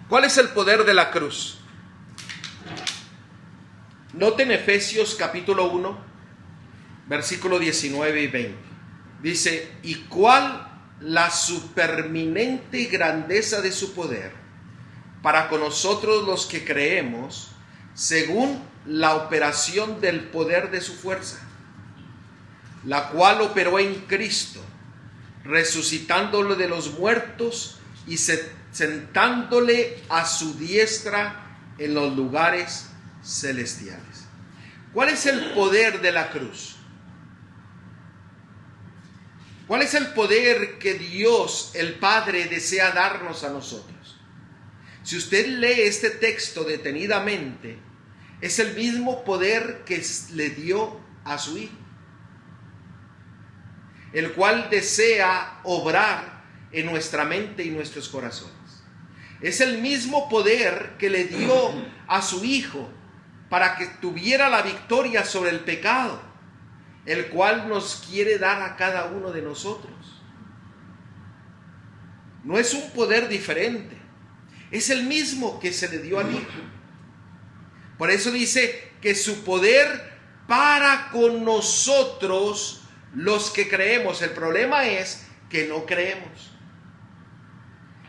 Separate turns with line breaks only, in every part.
¿Cuál es el poder de la cruz? Noten Efesios capítulo 1, versículo 19 y 20. Dice: ¿y cuál la superminente grandeza de su poder para con nosotros los que creemos, según la operación del poder de su fuerza, la cual operó en Cristo, resucitándolo de los muertos y sentándole a su diestra en los lugares celestiales? ¿Cuál es el poder de la cruz? ¿Cuál es el poder que Dios, el Padre, desea darnos a nosotros? Si usted lee este texto detenidamente, es el mismo poder que le dio a su Hijo, el cual desea obrar en nuestra mente y nuestros corazones. Es el mismo poder que le dio a su Hijo para que tuviera la victoria sobre el pecado, el cual nos quiere dar a cada uno de nosotros. No es un poder diferente, es el mismo que se le dio al Hijo. Por eso dice que su poder para con nosotros los que creemos. El problema es que no creemos.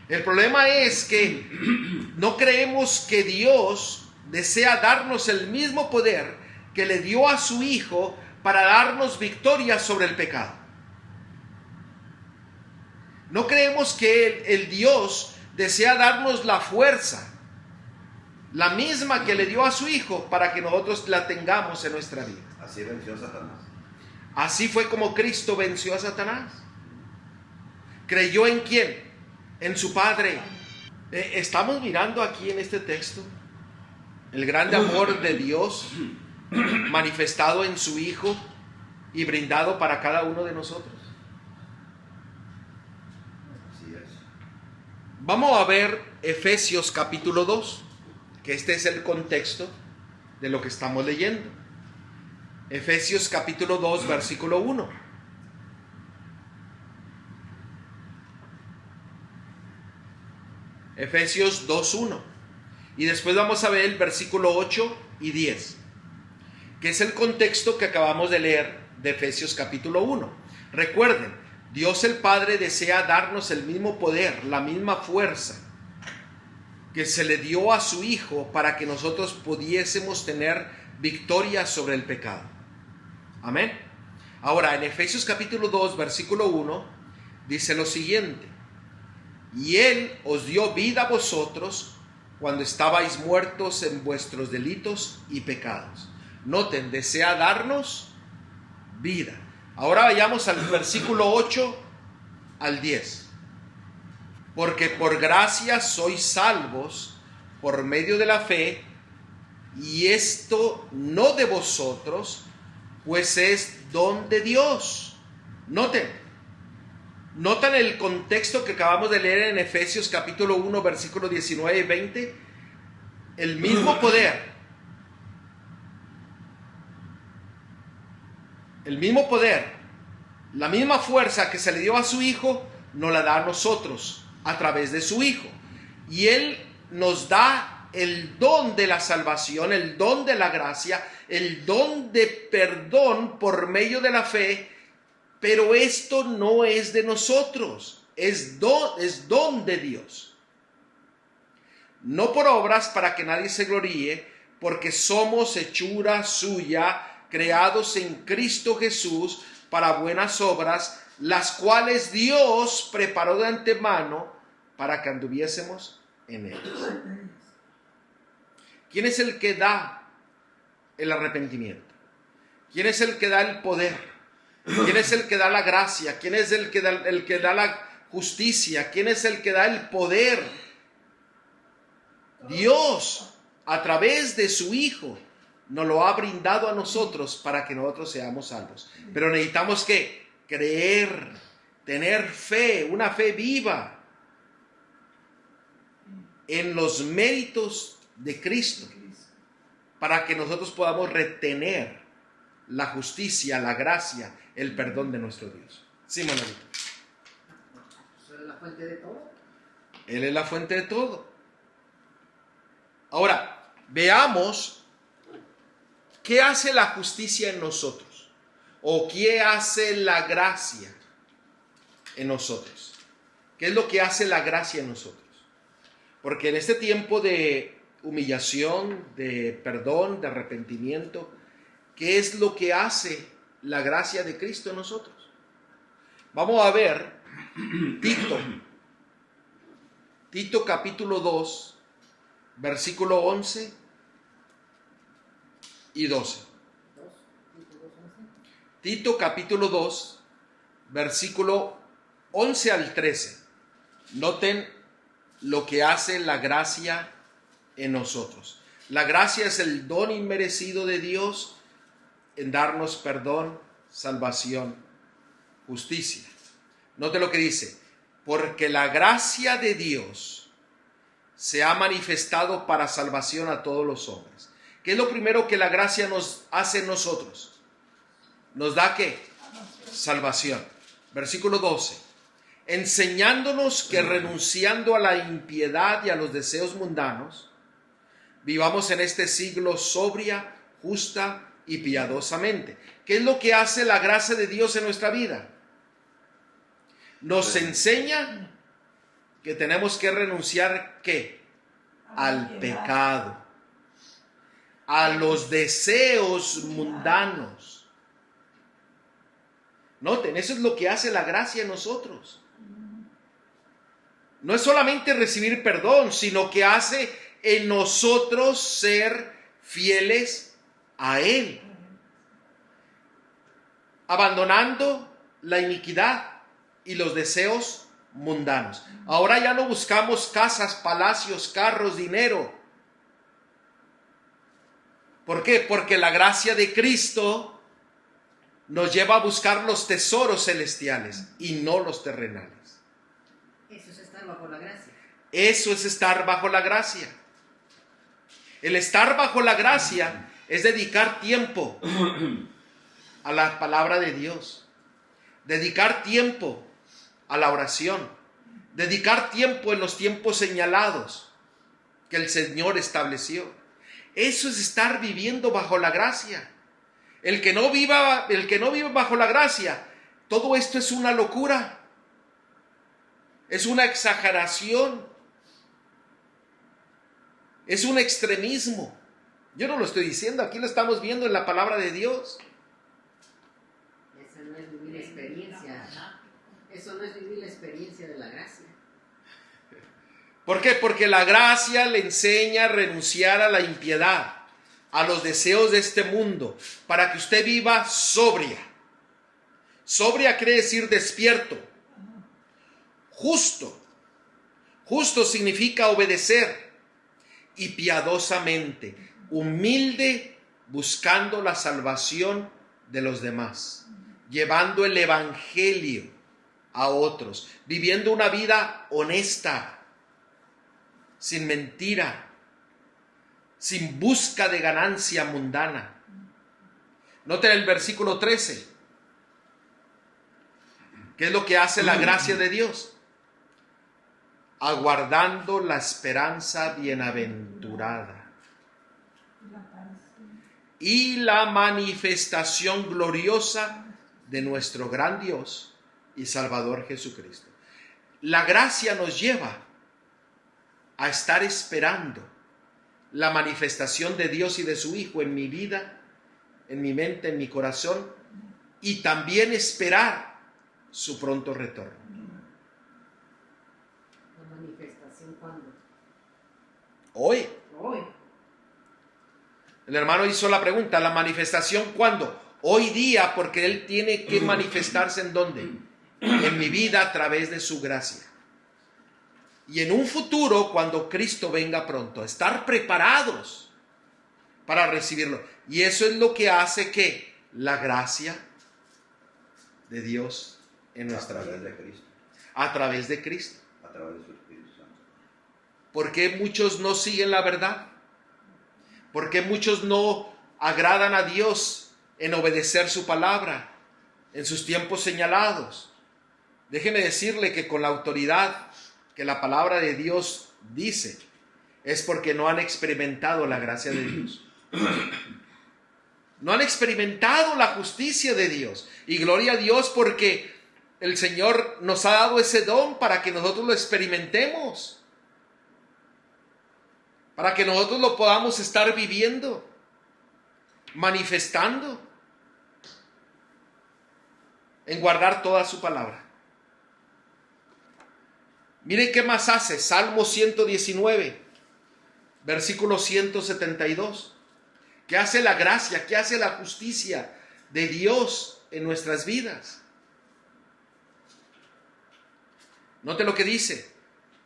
El problema es que no creemos que Dios desea darnos el mismo poder que le dio a su Hijo para darnos victoria sobre el pecado. No creemos que el Dios desea darnos la fuerza, la misma que le dio a su Hijo, para que nosotros la tengamos en nuestra vida.
Así venció a Satanás.
Así fue como Cristo venció a Satanás. ¿Creyó en quién? En su Padre. Estamos mirando aquí en este texto el grande amor de Dios manifestado en su Hijo y brindado para cada uno de nosotros.
Así es.
Vamos a ver Efesios capítulo 2, que este es el contexto de lo que estamos leyendo. Efesios capítulo 2, versículo 1. Efesios 2:1. Y después vamos a ver el versículo 8 y 10, que es el contexto que acabamos de leer de Efesios capítulo 1. Recuerden, Dios el Padre desea darnos el mismo poder, la misma fuerza que se le dio a su Hijo para que nosotros pudiésemos tener victoria sobre el pecado. Amén. Ahora, en Efesios capítulo 2, versículo 1, dice lo siguiente: y Él os dio vida a vosotros cuando estabais muertos en vuestros delitos y pecados. Noten, desea darnos vida. Ahora vayamos al versículo 8 al 10. Porque por gracia sois salvos por medio de la fe, y esto no de vosotros, pues es don de Dios. ¿Notan el contexto que acabamos de leer en Efesios capítulo 1, versículo 19 y 20? El mismo poder, la misma fuerza que se le dio a su Hijo, nos la da a nosotros a través de su Hijo. Y Él nos da el don de la salvación, el don de la gracia, el don de perdón por medio de la fe. Pero esto no es de nosotros, es don de Dios. No por obras para que nadie se gloríe, porque somos hechura suya, creados en Cristo Jesús para buenas obras, las cuales Dios preparó de antemano para que anduviésemos en ellas. ¿Quién es el que da el arrepentimiento? ¿Quién es el que da el poder? ¿Quién es el que da la gracia? ¿Quién es el que da la justicia? ¿Quién es el que da el poder? Dios, a través de su Hijo, nos lo ha brindado a nosotros para que nosotros seamos salvos. Pero necesitamos que creer, tener fe, una fe viva en los méritos de Cristo, para que nosotros podamos retener la justicia, la gracia, el perdón de nuestro Dios. Sí, Manolito.
¿Él es la fuente de todo?
Él es la fuente de todo. Ahora, veamos qué hace la justicia en nosotros o qué hace la gracia en nosotros. ¿Qué es lo que hace la gracia en nosotros? Porque en este tiempo de humillación, de perdón, de arrepentimiento, ¿qué es lo que hace la gracia de Cristo en nosotros? Vamos a ver Tito capítulo 2, versículo 11 y 12. Tito capítulo 2, versículo 11 al 13. Noten lo que hace la gracia en nosotros. La gracia es el don inmerecido de Dios en darnos perdón, salvación, justicia. Note lo que dice: porque la gracia de Dios se ha manifestado para salvación a todos los hombres. ¿Qué es lo primero que la gracia nos hace en nosotros? ¿Nos da qué? Salvación. Versículo 12. Enseñándonos que renunciando a la impiedad y a los deseos mundanos, vivamos en este siglo sobria, justa y piadosamente. ¿Qué es lo que hace la gracia de Dios en nuestra vida? Nos enseña que tenemos que renunciar, ¿qué? Al pecado, a los deseos mundanos. Noten, eso es lo que hace la gracia en nosotros. No es solamente recibir perdón, sino que hace en nosotros ser fieles a Él, abandonando la iniquidad y los deseos mundanos. Ahora ya no buscamos casas, palacios, carros, dinero. ¿Por qué? Porque la gracia de Cristo nos lleva a buscar los tesoros celestiales y no los terrenales.
Eso es estar bajo la gracia.
Eso es estar bajo la gracia. El estar bajo la gracia es dedicar tiempo a la palabra de Dios, dedicar tiempo a la oración, dedicar tiempo en los tiempos señalados que el Señor estableció. Eso es estar viviendo bajo la gracia. El que no vive bajo la gracia, todo esto es una locura. Es una exageración. Es un extremismo. Yo no lo estoy diciendo, aquí lo estamos viendo en la palabra de Dios.
Esa no es vivir la experiencia. Eso no es vivir la experiencia de la gracia.
¿Por qué? Porque la gracia le enseña a renunciar a la impiedad, a los deseos de este mundo, para que usted viva sobria. Sobria quiere decir despierto. Justo. Justo significa obedecer. Y piadosamente, humilde, buscando la salvación de los demás, llevando el evangelio a otros, viviendo una vida honesta, sin mentira, sin busca de ganancia mundana. Noten el versículo 13. ¿Qué es lo que hace la gracia de Dios? Aguardando la esperanza bienaventurada y la manifestación gloriosa de nuestro gran Dios y Salvador Jesucristo. La gracia nos lleva a estar esperando la manifestación de Dios y de su Hijo en mi vida, en mi mente, en mi corazón, y también esperar su pronto retorno.
¿La manifestación cuándo?
Hoy.
Hoy.
El hermano hizo la pregunta, ¿la manifestación cuándo? Hoy día, porque Él tiene que manifestarse ¿en dónde? En mi vida a través de su gracia. Y en un futuro, cuando Cristo venga pronto, estar preparados para recibirlo. Y eso es lo que hace que la gracia de Dios en nuestra vida.
De Cristo,
A través de Cristo.
a través de su Espíritu Santo.
¿Por qué muchos no siguen la verdad? ¿Por qué muchos no agradan a Dios en obedecer su palabra en sus tiempos señalados? Déjeme decirle que con la autoridad que la palabra de Dios dice, es porque no han experimentado la gracia de Dios. No han experimentado la justicia de Dios. Y gloria a Dios porque el Señor nos ha dado ese don para que nosotros lo experimentemos. Para que nosotros lo podamos estar viviendo, manifestando, en guardar toda su palabra. Miren qué más hace. Salmo 119, versículo 172. ¿Qué hace la gracia? ¿Qué hace la justicia de Dios en nuestras vidas? Note lo que dice.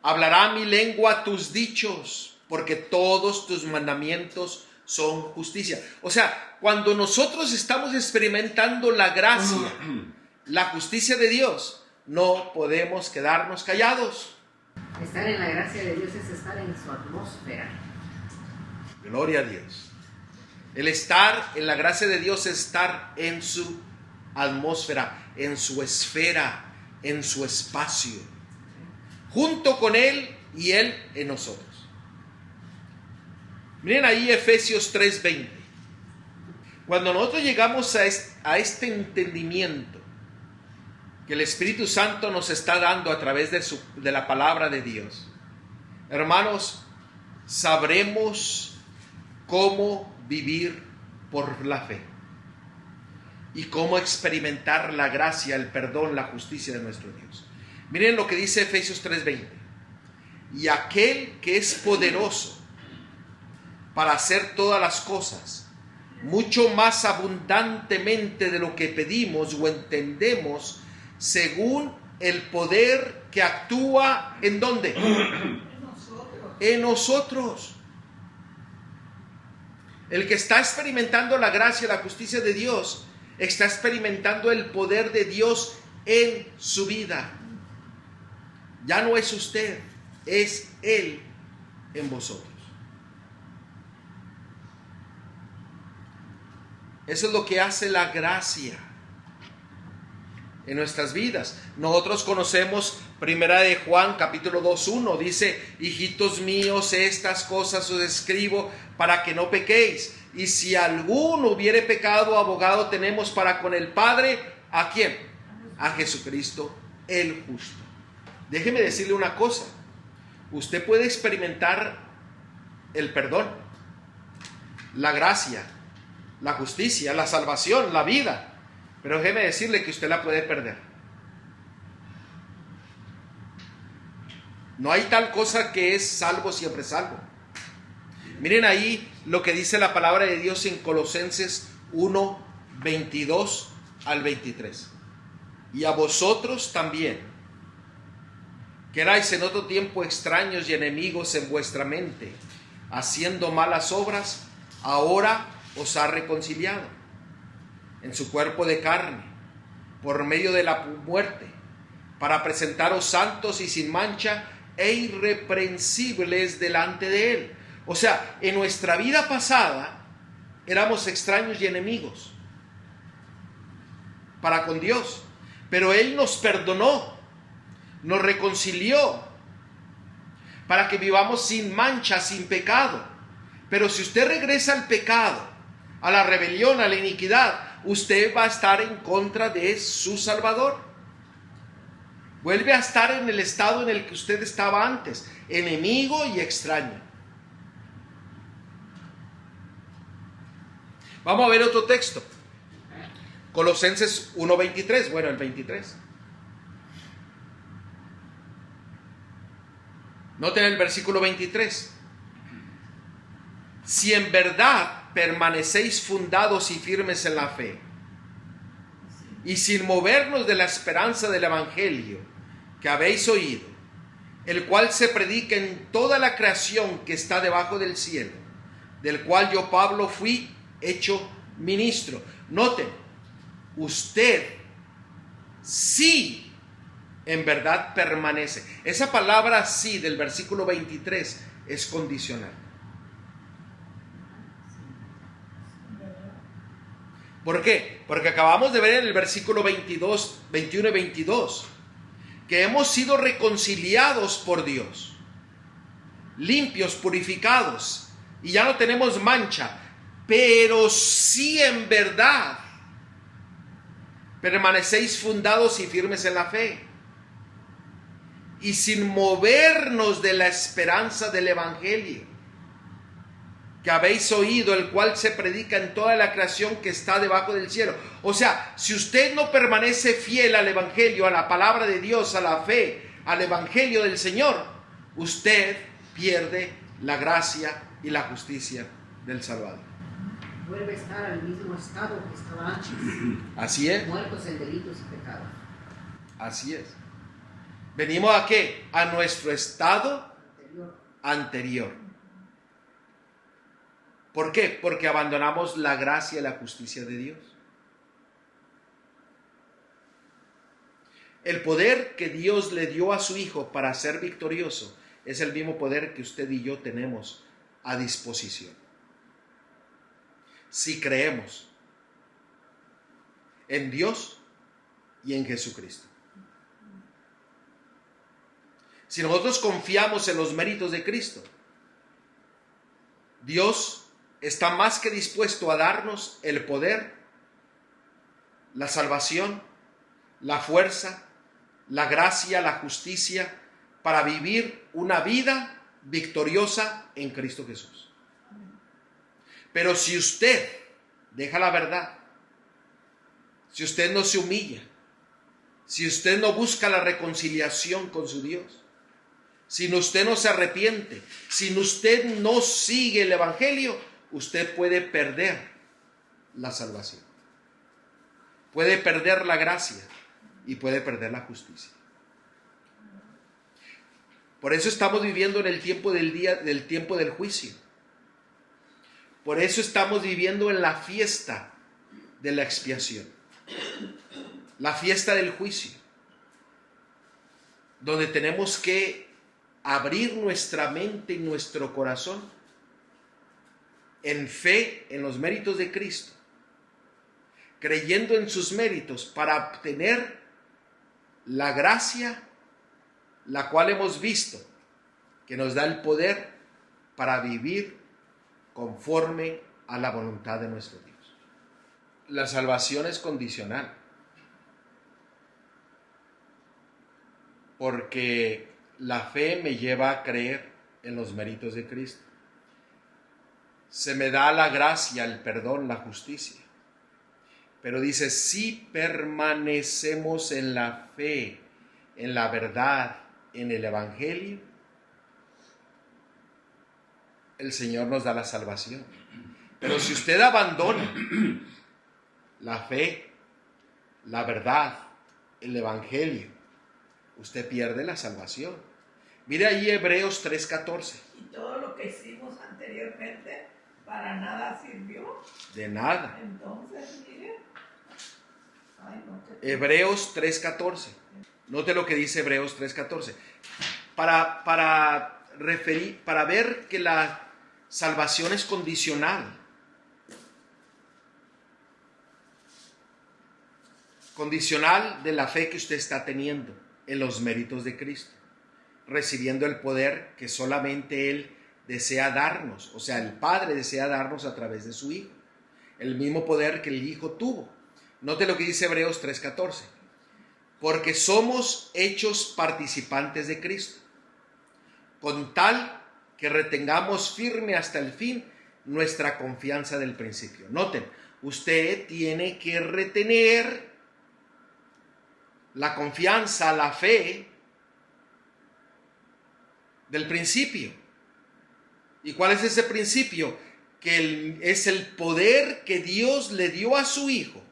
Hablará mi lengua tus dichos, porque todos tus mandamientos son justicia. O sea, cuando nosotros estamos experimentando la gracia, la justicia de Dios, no podemos quedarnos callados.
Estar en la gracia de Dios es estar en su atmósfera.
Gloria a Dios. El estar en la gracia de Dios es estar en su atmósfera, en su esfera, en su espacio, junto con Él y Él en nosotros. Miren ahí Efesios 3:20. Cuando nosotros llegamos a este entendimiento que el Espíritu Santo nos está dando a través de la palabra de Dios, hermanos, sabremos cómo vivir por la fe y cómo experimentar la gracia, el perdón, la justicia de nuestro Dios. Miren lo que dice Efesios 3:20. Y aquel que es poderoso para hacer todas las cosas, mucho más abundantemente de lo que pedimos o entendemos, según el poder que actúa, ¿en dónde? En nosotros. El que está experimentando la gracia, la justicia de Dios, está experimentando el poder de Dios en su vida. Ya no es usted, es Él en vosotros. Eso es lo que hace la gracia en nuestras vidas. Nosotros conocemos Primera de Juan, capítulo 2:1, dice: hijitos míos, estas cosas os escribo para que no pequéis. Y si alguno hubiere pecado, abogado tenemos para con el Padre, ¿a quién? A Jesucristo el justo. Déjeme decirle una cosa. Usted puede experimentar el perdón, la gracia, la justicia, la salvación, la vida, pero déjeme decirle que usted la puede perder. No hay tal cosa que es salvo siempre salvo. Miren ahí lo que dice la palabra de Dios en Colosenses 1:22 al 23. Y a vosotros también, que erais en otro tiempo extraños y enemigos en vuestra mente, haciendo malas obras, ahora os ha reconciliado en su cuerpo de carne, por medio de la muerte, para presentaros santos y sin mancha e irreprensibles delante de Él. O sea, en nuestra vida pasada éramos extraños y enemigos para con Dios, pero Él nos perdonó, nos reconcilió para que vivamos sin mancha, sin pecado. Pero si usted regresa al pecado, a la rebelión, a la iniquidad, usted va a estar en contra de su Salvador. Vuelve a estar en el estado en el que usted estaba antes, enemigo y extraño. Vamos a ver otro texto. Colosenses 1:23, bueno, el 23. Noten el versículo 23. Si en verdad permanecéis fundados y firmes en la fe, y sin movernos de la esperanza del evangelio que habéis oído, el cual se predica en toda la creación que está debajo del cielo, del cual yo, Pablo, fui hecho ministro. Noten, usted sí en verdad permanece. Esa palabra sí del versículo 23 es condicional. ¿Por qué? Porque acabamos de ver en el versículo 22, 21 y 22 que hemos sido reconciliados por Dios. limpios, purificados, y ya no tenemos mancha, pero si en verdad permanecéis fundados y firmes en la fe, y sin movernos de la esperanza del Evangelio que habéis oído, el cual se predica en toda la creación que está debajo del cielo. O sea, si usted no permanece fiel al Evangelio, a la palabra de Dios, a la fe, al Evangelio del Señor, usted pierde la gracia y la justicia del Salvador.
Vuelve a estar al mismo estado que estaba antes.
Así es.
Muertos en delitos y pecados.
Así es. ¿Venimos a qué? A nuestro estado anterior. ¿Por qué? Porque abandonamos la gracia y la justicia de Dios. El poder que Dios le dio a su Hijo para ser victorioso es el mismo poder que usted y yo tenemos a disposición. Si creemos en Dios y en Jesucristo. Si nosotros confiamos en los méritos de Cristo, Dios está más que dispuesto a darnos el poder, la salvación, la fuerza, la gracia, la justicia, para vivir una vida victoriosa en Cristo Jesús. Pero si usted deja la verdad, si usted no se humilla, si usted no busca la reconciliación con su Dios, si usted no se arrepiente, si usted no sigue el Evangelio, usted puede perder la salvación, puede perder la gracia y puede perder la justicia. Por eso estamos viviendo en el tiempo del tiempo del juicio. Por eso estamos viviendo en la fiesta de la expiación, la fiesta del juicio, donde tenemos que abrir nuestra mente y nuestro corazón en fe en los méritos de Cristo, creyendo en sus méritos para obtener la gracia, la cual hemos visto, que nos da el poder para vivir conforme a la voluntad de nuestro Dios. La salvación es condicional, porque la fe me lleva a creer en los méritos de Cristo. Se me da la gracia, el perdón, la justicia. Pero dice, si permanecemos en la fe, en la verdad, en el Evangelio, el Señor nos da la salvación. Pero si usted abandona la fe, la verdad, el Evangelio, usted pierde la salvación. Mire ahí Hebreos 3:14.
Y todo lo que hicimos anteriormente para nada sirvió.
De nada.
Entonces, mire.
Hebreos 3:14. Note lo que dice Hebreos 3:14. Para ver que la salvación es condicional. Condicional de la fe que usted está teniendo en los méritos de Cristo, recibiendo el poder que solamente Él desea darnos, o sea, el Padre desea darnos a través de su Hijo, el mismo poder que el Hijo tuvo. Note lo que dice Hebreos 3:14, porque somos hechos participantes de Cristo, con tal que retengamos firme hasta el fin nuestra confianza del principio. Noten, usted tiene que retener la confianza, la fe del principio. ¿Y cuál es ese principio? Que es el poder que Dios le dio a su Hijo,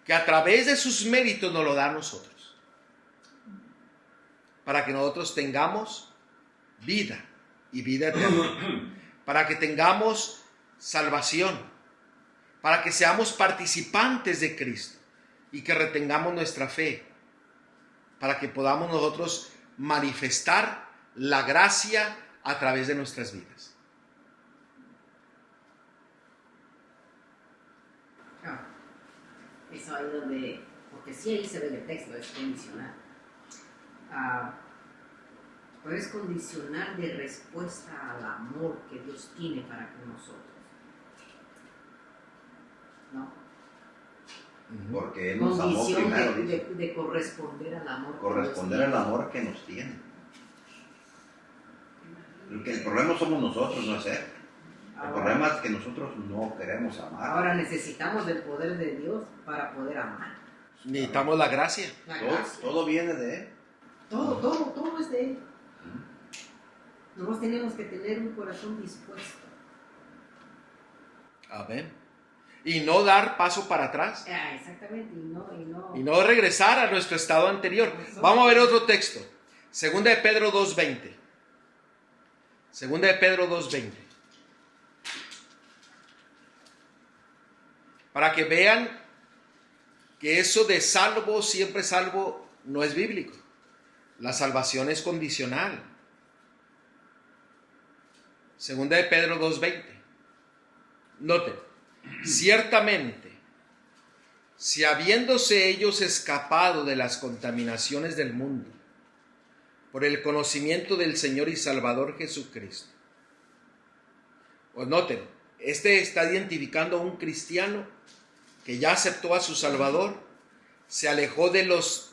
que a través de sus méritos nos lo da a nosotros, para que nosotros tengamos vida y vida eterna, para que tengamos salvación, para que seamos participantes de Cristo y que retengamos nuestra fe, para que podamos nosotros manifestar la gracia a través de nuestras vidas.
Eso ahí donde, porque sí ahí se ve el texto, es condicional. Pero es condicional de respuesta al amor que Dios tiene para con nosotros. ¿No?
Porque Él nos amó
Condición
primero,
de,
dice.
de corresponder al amor. que
Corresponder
Dios
al
tiene.
amor que nos tiene. Porque el problema somos nosotros, no es Él. El problema es que nosotros no queremos amar.
Ahora necesitamos del poder de Dios para poder amar.
Necesitamos la gracia.
La
Todo,
gracia.
todo viene de Él.
Todo es de Él. Nosotros tenemos que tener un corazón dispuesto.
Amén. Y no dar paso para atrás.
Exactamente,
Y no regresar a nuestro estado anterior. Vamos a ver otro texto. Segunda de Pedro 2:20. Segunda de Pedro 2:20. Para que vean que eso de salvo, siempre salvo, no es bíblico. La salvación es condicional. Segunda de Pedro 2:20. Noten, ciertamente, si habiéndose ellos escapado de las contaminaciones del mundo, por el conocimiento del Señor y Salvador Jesucristo. Pues noten, este está identificando a un cristiano que ya aceptó a su Salvador, se alejó de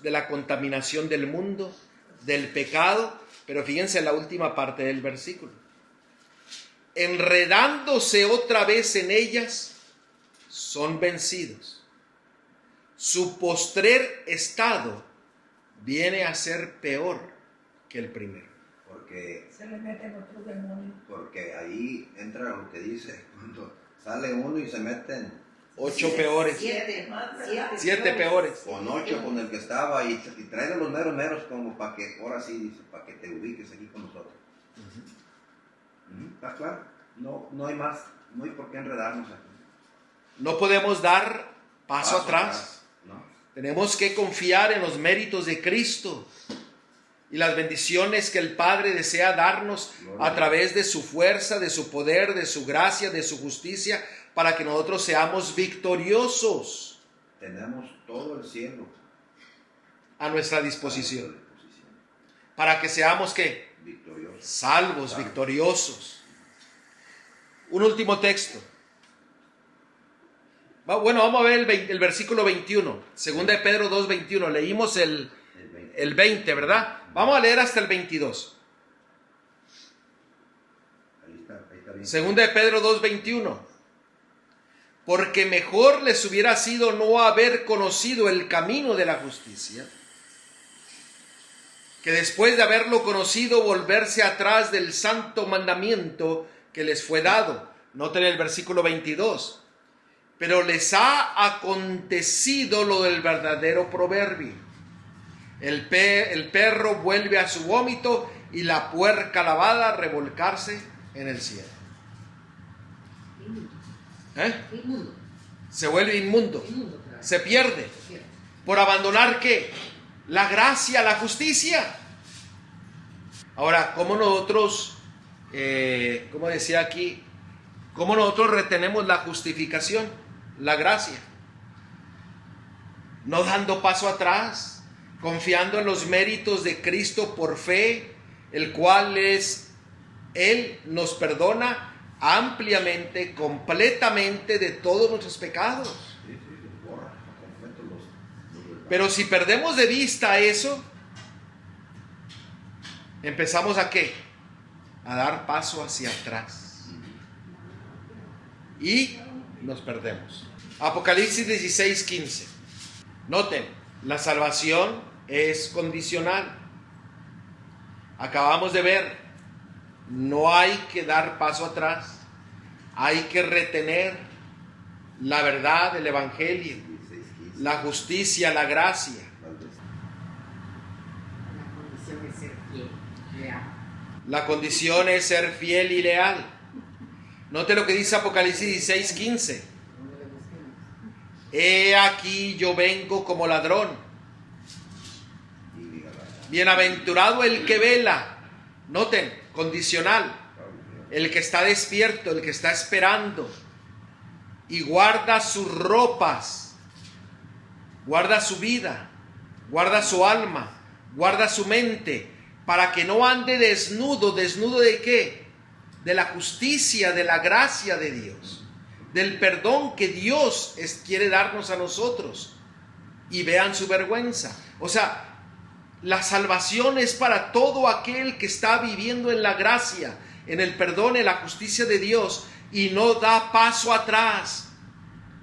la contaminación del mundo, del pecado, pero fíjense la última parte del versículo. Enredándose otra vez en ellas, son vencidos. Su postrer estado viene a ser peor que el primero.
Porque
Se le meten otros demonios.
Porque ahí entra lo que dice, cuando sale uno y se meten
8 peores. Siete peores.
con 8 con el que estaba y trae a los meros meros como para que, ahora sí dice, para que te ubiques aquí con nosotros. ¿Está claro? No hay más, no hay por qué enredarnos aquí.
No podemos dar paso atrás.
¿no?
Tenemos que confiar en los méritos de Cristo y las bendiciones que el Padre desea darnos a través de su fuerza, de su poder, de su gracia, de su justicia, para que nosotros seamos victoriosos
Tenemos todo el cielo
a nuestra disposición. Para que seamos, ¿qué?
victorioso.
Salvos, victoriosos. Un último texto. Bueno, vamos a ver el versículo 21. Segunda de Pedro 2:21. Leímos el 20, ¿verdad? Vamos a leer hasta el 22.
Ahí está bien.
Segunda de Pedro 2:21. Porque mejor les hubiera sido no haber conocido el camino de la justicia, que después de haberlo conocido volverse atrás del santo mandamiento que les fue dado. Noten el versículo 22. Pero les ha acontecido lo del verdadero proverbio. El perro vuelve a su vómito y la puerca lavada a revolcarse en el cielo.
Inmundo.
Se vuelve inmundo.
Claro.
Se pierde. ¿Por abandonar qué? La gracia, la justicia. Ahora, ¿cómo nosotros, como decía aquí, cómo nosotros retenemos la justificación, la gracia? No dando paso atrás, confiando en los méritos de Cristo por fe, el cual Él nos perdona ampliamente, completamente de todos nuestros pecados.
Sí, borra por completo los
Pero si perdemos de vista eso, empezamos ¿a qué? A dar paso hacia atrás. Y nos perdemos. Apocalipsis 16:15. Noten, la salvación es condicional. Acabamos de ver, no hay que dar paso atrás. Hay que retener la verdad del Evangelio,
16,
la justicia, la gracia.
La condición es ser fiel, leal.
La condición es ser fiel y leal. Note lo que dice Apocalipsis 16:15.
¿Dónde le busquemos?
He aquí yo vengo como ladrón. Bienaventurado el que vela. Noten, condicional. El que está despierto, el que está esperando. Y guarda sus ropas. Guarda su vida. Guarda su alma. Guarda su mente. para que no ande desnudo. ¿Desnudo de qué? De la justicia, de la gracia de Dios, del perdón que Dios quiere darnos a nosotros, y vean su vergüenza. O sea, la salvación es para todo aquel que está viviendo en la gracia, en el perdón, en la justicia de Dios, y no da paso atrás,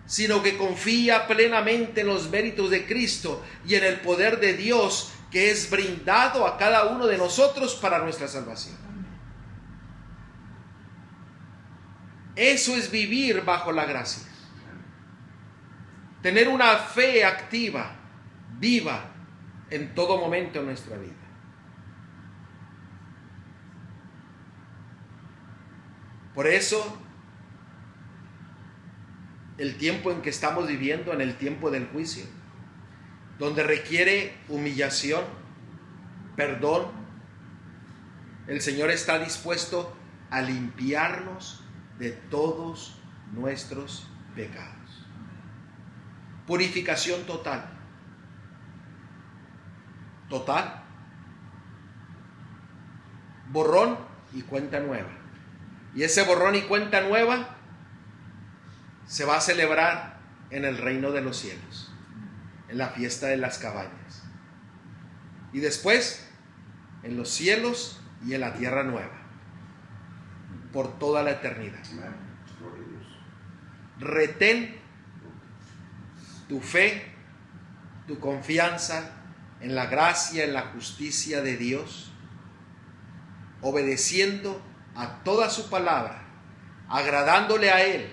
sino que confía plenamente en los méritos de Cristo y en el poder de Dios que es brindado a cada uno de nosotros para nuestra salvación. Eso es vivir bajo la gracia. Tener una fe activa, viva, en todo momento en nuestra vida. Por eso, el tiempo en que estamos viviendo, en el tiempo del juicio, donde requiere humillación, perdón, el Señor está dispuesto a limpiarnos de todos nuestros pecados. Purificación total. Total. Borrón y cuenta nueva. Y ese borrón y cuenta nueva se va a celebrar en el reino de los cielos, en la fiesta de las cabañas. Y después en los cielos y en la tierra nueva, por toda la eternidad. Retén tu fe, tu confianza en la gracia, en la justicia de Dios, obedeciendo a toda su palabra, agradándole a Él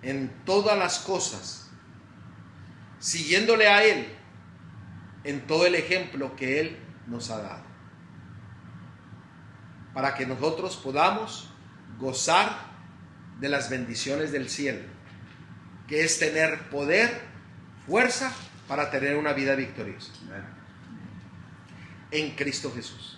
en todas las cosas, siguiéndole a Él en todo el ejemplo que Él nos ha dado, para que nosotros podamos gozar de las bendiciones del cielo, que es tener poder, fuerza para tener una vida victoriosa en Cristo Jesús.